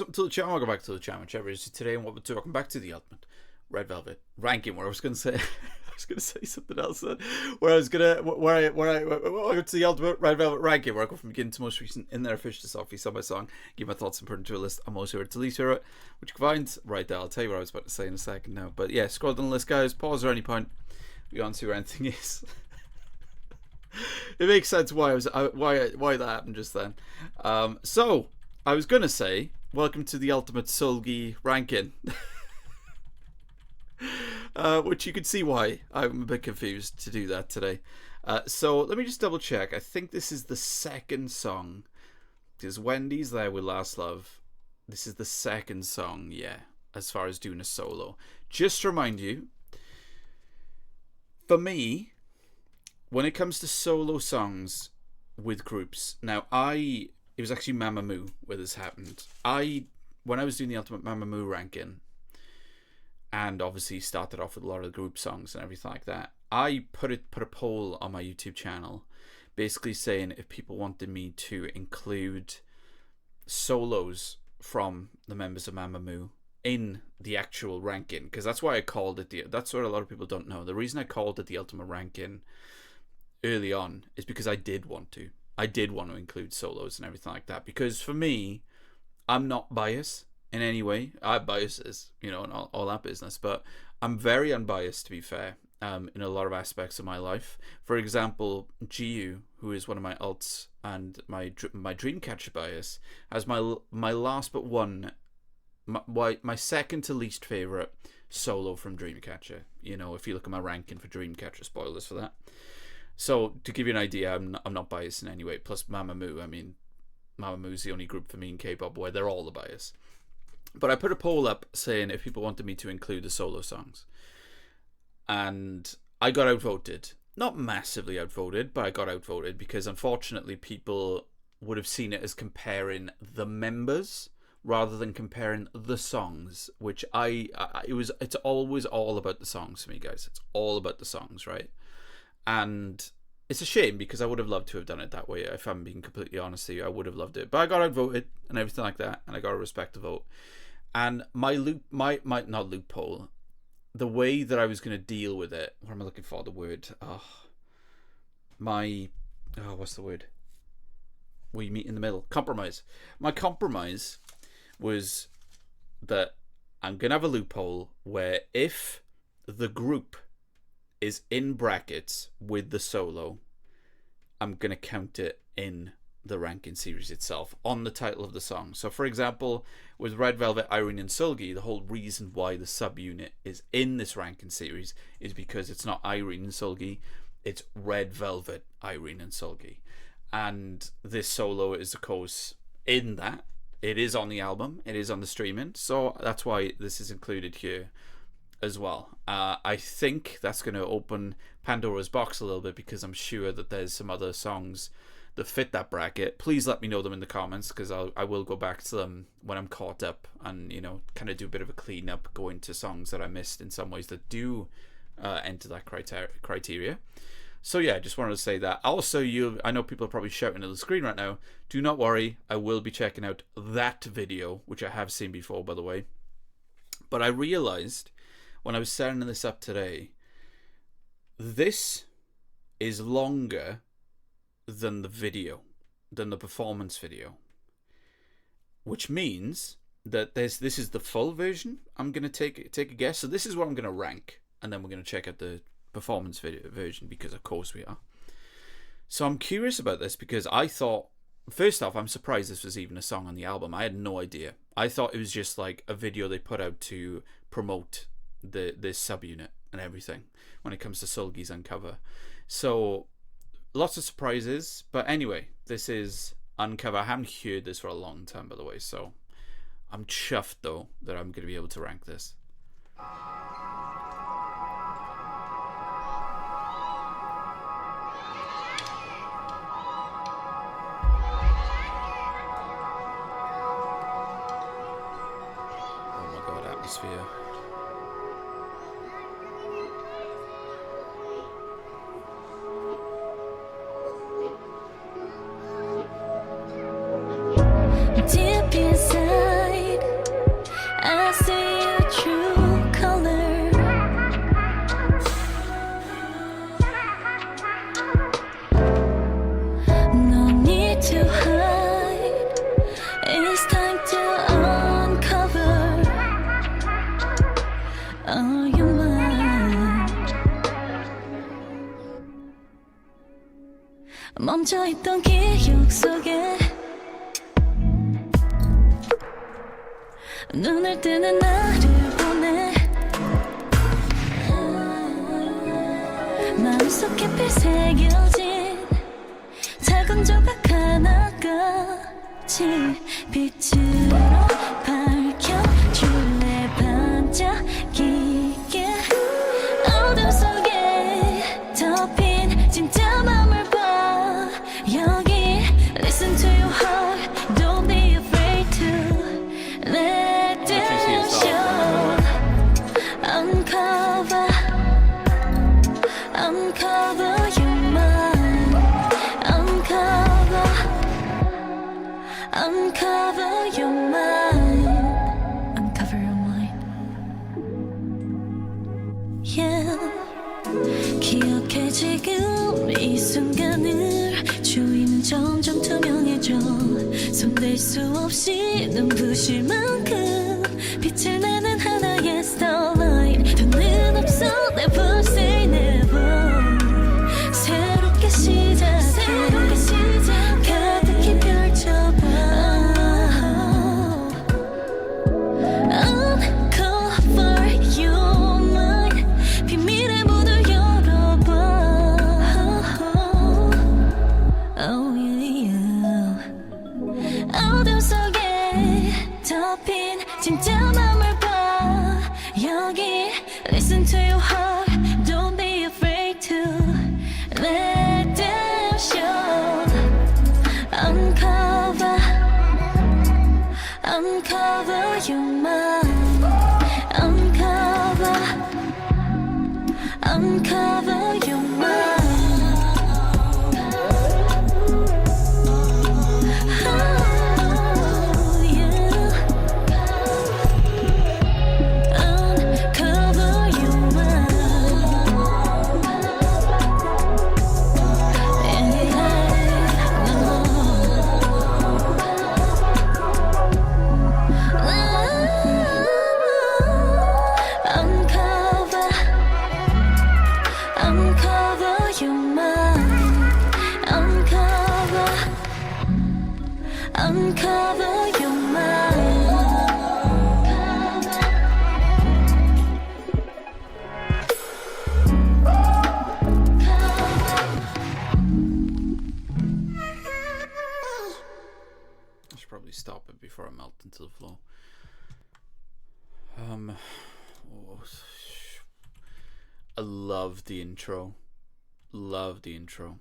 welcome to the channel. Welcome back to the channel, whichever it is today, and welcome back to the Ultimate Red Velvet ranking. Where I was going to say, I was going to say something else. Welcome to the Ultimate Red Velvet ranking, where I go from beginning to most recent in their official selfie, song by song, give my thoughts and put into a list of most favorite to least favorite, which you can find right there. I'll tell you what I was about to say in a second now. But yeah, scroll down the list, guys. Pause at any point. We on to where anything is. It makes sense why why that happened just then. So I was gonna say, welcome to the Ultimate Seulgi ranking, which you can see why I'm a bit confused to do that today. So let me just double check. I think this is the second song, because Wendy's there with Last Love. This is the second song, yeah, as far as doing a solo. Just to remind you, for me, when it comes to solo songs with groups, now it was actually Mamamoo where this happened. When I was doing the Ultimate Mamamoo ranking, and obviously started off with a lot of the group songs and everything like that, I put a poll on my YouTube channel, basically saying if people wanted me to include solos from the members of Mamamoo in the actual ranking, because that's why I called it that's what a lot of people don't know. The reason I called it the Ultimate ranking early on is because I did want to include solos and everything like that, because for me, I'm not biased in any way. I have biases, you know, and all that business, but I'm very unbiased, to be fair, in a lot of aspects of my life. For example, GU, who is one of my alts and my Dreamcatcher bias, has my last but one, my second to least favorite solo from Dreamcatcher. You know, if you look at my ranking for Dreamcatcher, spoilers for that. So to give you an idea, I'm not biased in any way. Plus Mamamoo, I mean, Mamamoo's the only group for me in K-pop where they're all the bias. But I put a poll up saying if people wanted me to include the solo songs, and I got outvoted. Not massively outvoted, but I got outvoted because unfortunately people would have seen it as comparing the members rather than comparing the songs, which it's always all about the songs for me, guys. It's all about the songs, right? And it's a shame because I would have loved to have done it that way. If I'm being completely honest with you, I would have loved it. But I got outvoted and everything like that, and I got to respect the vote. And my not loophole, the way that I was going to deal with it, what am I looking for? The word. What's the word? We meet in the middle. Compromise. My compromise was that I'm going to have a loophole where if the group is in brackets with the solo, I'm going to count it in the ranking series itself on the title of the song. So for example, with Red Velvet, IRENE Seulgi, the whole reason why the subunit is in this ranking series is because it's not IRENE Seulgi, it's Red Velvet, IRENE Seulgi. And this solo is of course in that. It is on the album, it is on the streaming, so that's why this is included here as well. I think that's going to open Pandora's box a little bit, because I'm sure that there's some other songs that fit that bracket. Please let me know them in the comments, because I will go back to them when I'm caught up and, you know, kind of do a bit of a clean up, go into songs that I missed in some ways that do enter that criteria. So yeah, just wanted to say that. Also, I know people are probably shouting at the screen right now. Do not worry, I will be checking out that video, which I have seen before, by the way. But I realized when I was setting this up today, this is longer than the video, than the performance video, which means that this is the full version. I'm gonna take a guess. So this is what I'm gonna rank, and then we're gonna check out the performance video version, because of course we are. So I'm curious about this, because I thought, first off, I'm surprised this was even a song on the album. I had no idea. I thought it was just like a video they put out to promote this subunit and everything when it comes to Seulgi's Uncover. So lots of surprises, but anyway, this is Uncover. I haven't heard this for a long time, by the way, so I'm chuffed though that I'm going to be able to rank this. Oh my god, atmosphere. Deep inside, Oh, you're mine. 멈춰있던 기억 속에 눈을 뜨는 나를 보내 마음속 깊이 새겨진 작은 조각 하나같이 빛으로 밝혀줄래 반짝이게 어둠 속에 덮인 진짜 맘을 봐 여기 Listen to your heart Don't be afraid to let them show Uncover Uncover your mind Uncover Uncover your mind Uncover your mind Yeah 기억해 지금 이 순간을 주위는 점점 투명해져 손댈 수 없이 눈부실 만큼 빛을 내는 하나의 starlight 더는 없어 never say never 새롭게 시작해 가득히 펼쳐봐 Uncover your mind 비밀의 문을 열어봐 Oh yeah 어둠 속에 덮인 진짜 맘을 봐 여기 Listen to your heart Don't be afraid to let them show Uncover Uncover your mind Uncover Uncover your mind Oh yeah Uncover your mind Uncover Uncover your mind Uncover Uncover your mind I should probably stop it before I melt into the floor. I love the intro. Love the intro.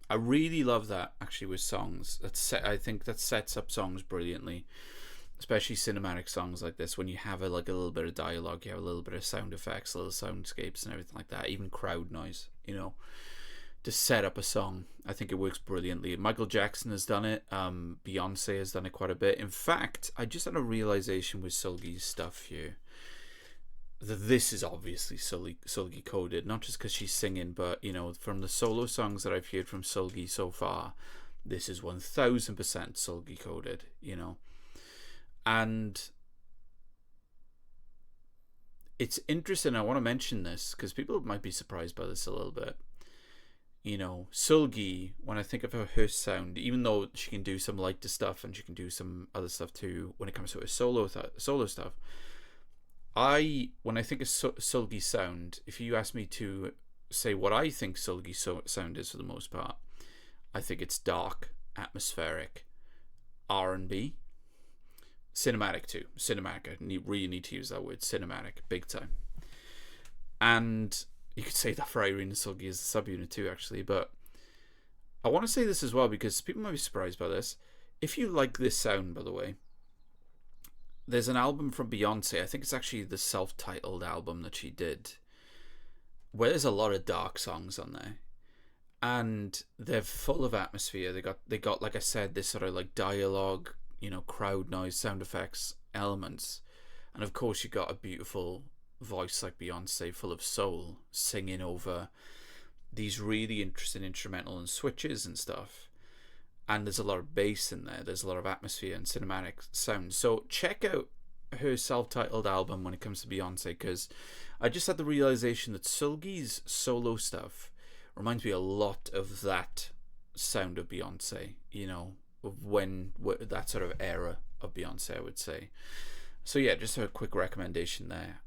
I really love that actually with songs. I think that sets up songs brilliantly, especially cinematic songs like this. When you have a little bit of dialogue, you have a little bit of sound effects, little soundscapes, and everything like that. Even crowd noise, to set up a song. I think it works brilliantly. Michael Jackson has done it. Beyonce has done it quite a bit. In fact, I just had a realization with Seulgi's stuff here that this is obviously Seulgi coded, not just because she's singing, but from the solo songs that I've heard from Seulgi so far, this is 1000% Seulgi coded, and it's interesting. I want to mention this because people might be surprised by this a little bit. Seulgi, when I think of her sound, even though she can do some lighter stuff and she can do some other stuff too when it comes to her solo stuff, when I think of Seulgi's sound, if you ask me to say what I think Seulgi's sound is for the most part, I think it's dark, atmospheric, R&B, cinematic too. Cinematic, I really need to use that word, cinematic, big time. And you could say that for IRENE SEULGI as a subunit too, actually. But I want to say this as well because people might be surprised by this. If you like this sound, by the way, there's an album from Beyonce, I think it's actually the self-titled album that she did, where there's a lot of dark songs on there, and they're full of atmosphere. They got like I said, this sort of like dialogue, crowd noise, sound effects, elements, and of course you got a beautiful voice like Beyonce, full of soul, singing over these really interesting instrumental and switches and stuff. And there's a lot of bass in there. There's a lot of atmosphere and cinematic sound. So check out her self-titled album when it comes to Beyonce, because I just had the realization that Seulgi's solo stuff reminds me a lot of that sound of Beyonce, you know, of that sort of era of Beyonce, I would say. So yeah, just a quick recommendation there.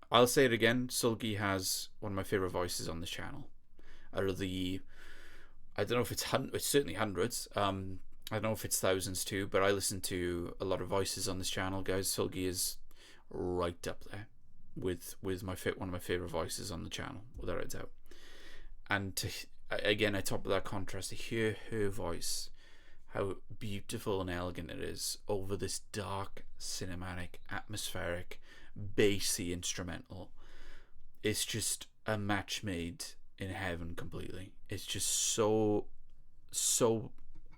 I'll say it again, Seulgi has one of my favorite voices on this channel. Out of the, I don't know if it's certainly hundreds. I don't know if it's thousands too, but I listen to a lot of voices on this channel, guys. Seulgi is right up there with one of my favorite voices on the channel, without a doubt. And again, I top of that contrast, to hear her voice, how beautiful and elegant it is over this dark, cinematic, atmospheric, bassy instrumental. It's just a match made in heaven completely. It's just so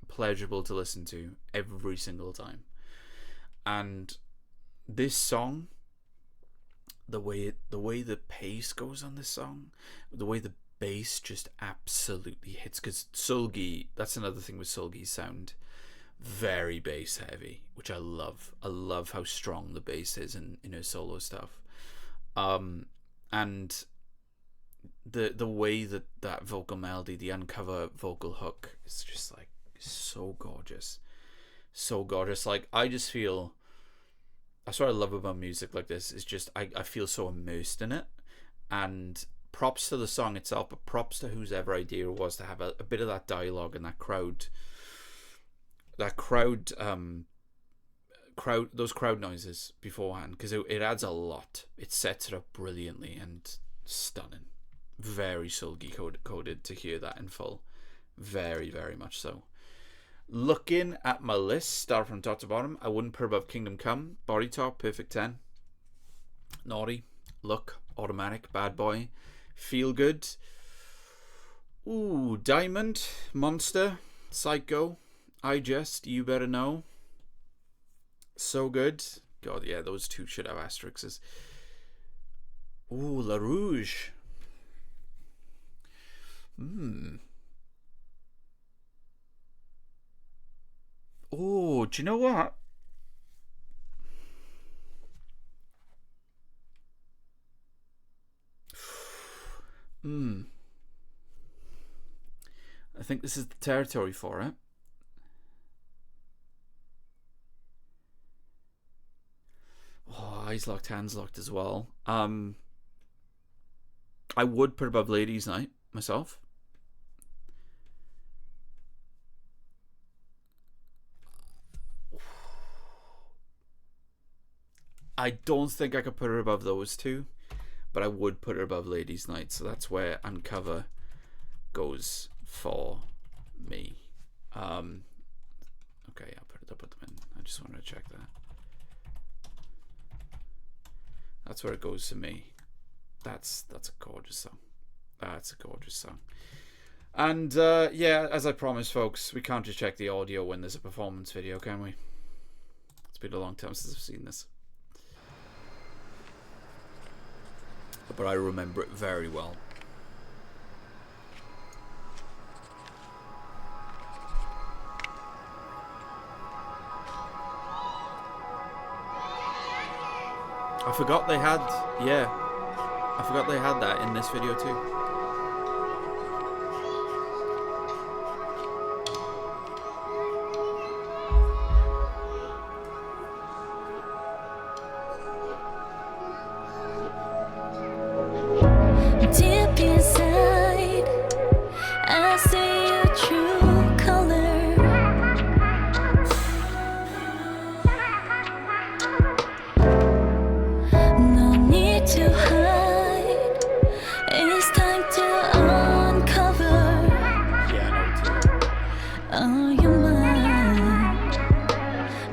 pleasurable to listen to every single time. And this song, the way the pace goes on this song, the way the bass just absolutely hits, because Seulgi, that's another thing with Seulgi's sound, very bass heavy, which I love. I love how strong the bass is in her solo stuff. And the way that vocal melody, the uncover vocal hook, is just like so gorgeous. Like, I just feel, that's what I love about music like this, is just I feel so immersed in it. And props to the song itself, but props to whose ever idea it was to have a bit of that dialogue and those crowd noises beforehand, because it adds a lot. It sets it up brilliantly and stunning. Very Seulgi coded to hear that in full. Very, very much so. Looking at my list, start from top to bottom, I wouldn't put above Kingdom Come. Body Talk, perfect 10. Naughty, Look, automatic, Bad Boy, Feel Good. Ooh, Diamond, Monster, Psycho, I Just, You Better Know. So Good. God, yeah, those two should have asterisks. Ooh, La Rouge. Oh, do you know what? I think this is the territory for it. Oh, Eyes Locked, Hands Locked as well. I would put above Ladies Night myself. I don't think I could put her above those two, but I would put her above Ladies Night, so that's where Uncover goes for me. Okay, I'll put them in. I just wanted to check that. That's where it goes for me. That's a gorgeous song. That's a gorgeous song. And yeah, as I promised, folks, we can't just check the audio when there's a performance video, can we? It's been a long time since I've seen this, but I remember it very well. I forgot they had, I forgot they had that in this video too. Deep inside, I see your true color. No need to hide. It's time to uncover. Are you mine?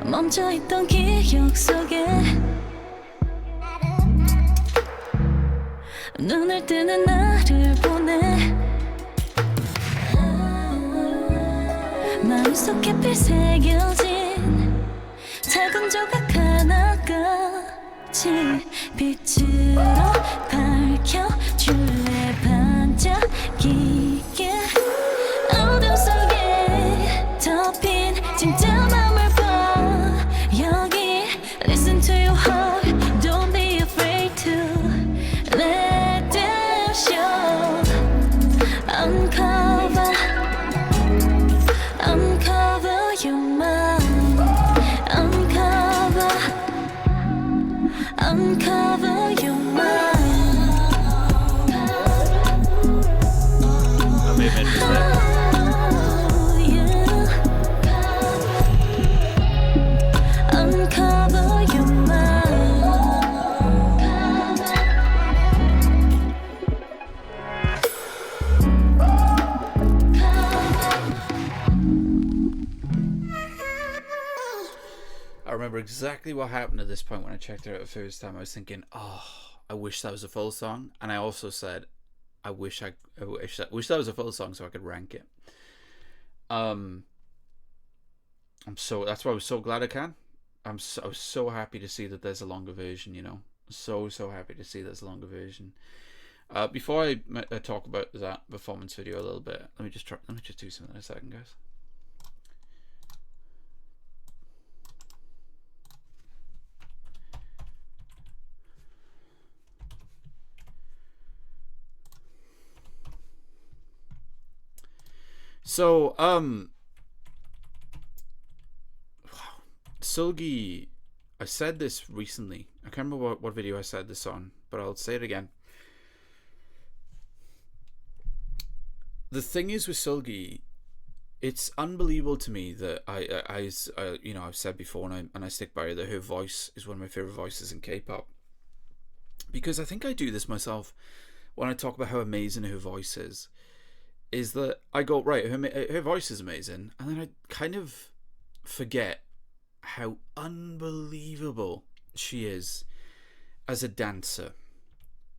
멈춰있던 기억 속에 눈을 뜨는 나를 보내. 마음속 깊이 새겨진 작은 조각 하나같이 빛으로 밝혀줄래. 반짝이게 어둠 속에 덮인 진짜 맘을 봐. 여기 Uncover your mind. I may have made a mistake. Oh, yeah. Uncover your mind. I remember exactly what happened at this point when I checked it out the first time. I was thinking, oh, I wish that was a full song. And I also said, I wish that was a full song so I could rank it. That's why I was so glad I can. I was so happy to see that there's a longer version, you know. So happy to see there's a longer version. Before I talk about that performance video a little bit, let me just do something in a second, guys. So, Seulgi, I said this recently. I can't remember what video I said this on, but I'll say it again. The thing is with Seulgi, it's unbelievable to me that I you know, I've said before, and I stick by it, that her voice is one of my favorite voices in K-pop. Because I think I do this myself when I talk about how amazing her voice is that I go, right, her voice is amazing, and then I kind of forget how unbelievable she is as a dancer.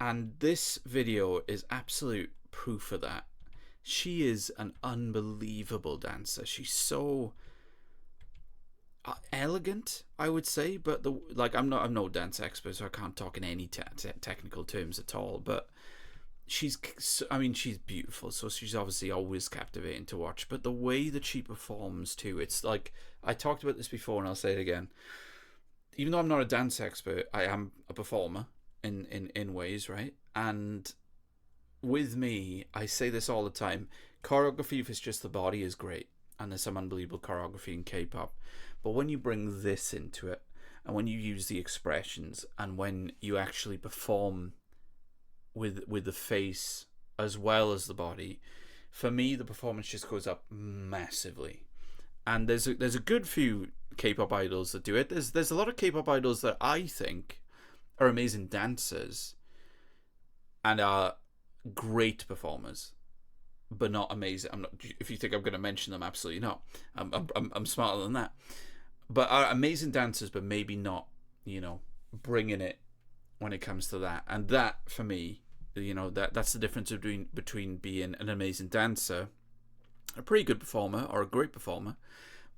And this video is absolute proof of that. She is an unbelievable dancer. She's so elegant, I would say, but I'm no dance expert, so I can't talk in any technical terms at all, but she's beautiful, so she's obviously always captivating to watch. But the way that she performs too, it's like, I talked about this before and I'll say it again, even though I'm not a dance expert, I am a performer in ways, right? And with me, I say this all the time, choreography, if it's just the body, is great, and there's some unbelievable choreography in K-pop, but when you bring this into it, and when you use the expressions, and when you actually perform with the face as well as the body, for me the performance just goes up massively. And there's a good few K-pop idols that do it. There's a lot of K-pop idols that I think are amazing dancers and are great performers, but not amazing. I'm not. If you think I'm going to mention them, absolutely not. I'm smarter than that. But are amazing dancers, but maybe not, you know, bringing it when it comes to that. And that, for me, you know, that's the difference between being an amazing dancer, a pretty good performer, or a great performer,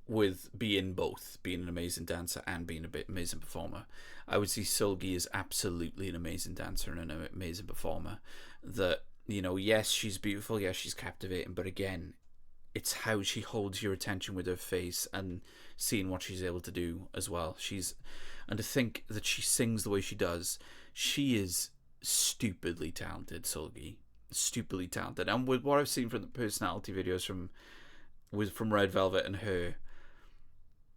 with being both, being an amazing dancer and being a amazing performer. I would see Seulgi as absolutely an amazing dancer and an amazing performer. That, you know, yes, she's beautiful, yes, she's captivating, but again, it's how she holds your attention with her face and seeing what she's able to do as well. And to think that she sings the way she does, she is stupidly talented, Seulgi. Stupidly talented. And with what I've seen from the personality videos from Red Velvet and her,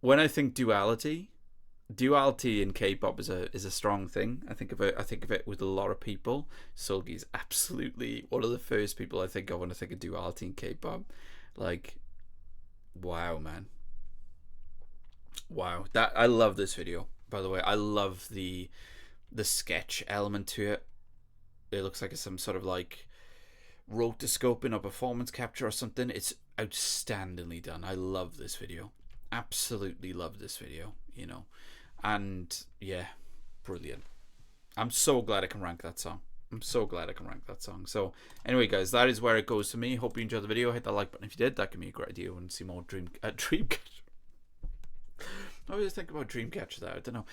when I think duality in K-pop is a strong thing. I think of it with a lot of people. Seulgi is absolutely one of the first people I think of when I think of duality in K-pop. Like, wow, man. Wow. I love this video, by the way. I love the sketch element to it. It looks like it's some sort of like rotoscoping or performance capture or something. It's outstandingly done. I love this video. Absolutely love this video, you know. And yeah, brilliant. I'm so glad I can rank that song. So anyway, guys, that is where it goes for me. Hope you enjoyed the video. Hit that like button if you did. That gave me a great idea. And see more Dreamcatcher. I always think about Dreamcatcher there. I don't know.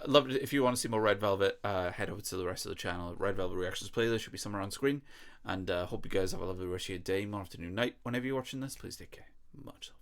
Love it. If you want to see more Red Velvet, head over to the rest of the channel. Red Velvet Reactions playlist should be somewhere on screen. And hope you guys have a lovely rest of your day, morning, afternoon, night. Whenever you're watching this, please take care. Much love.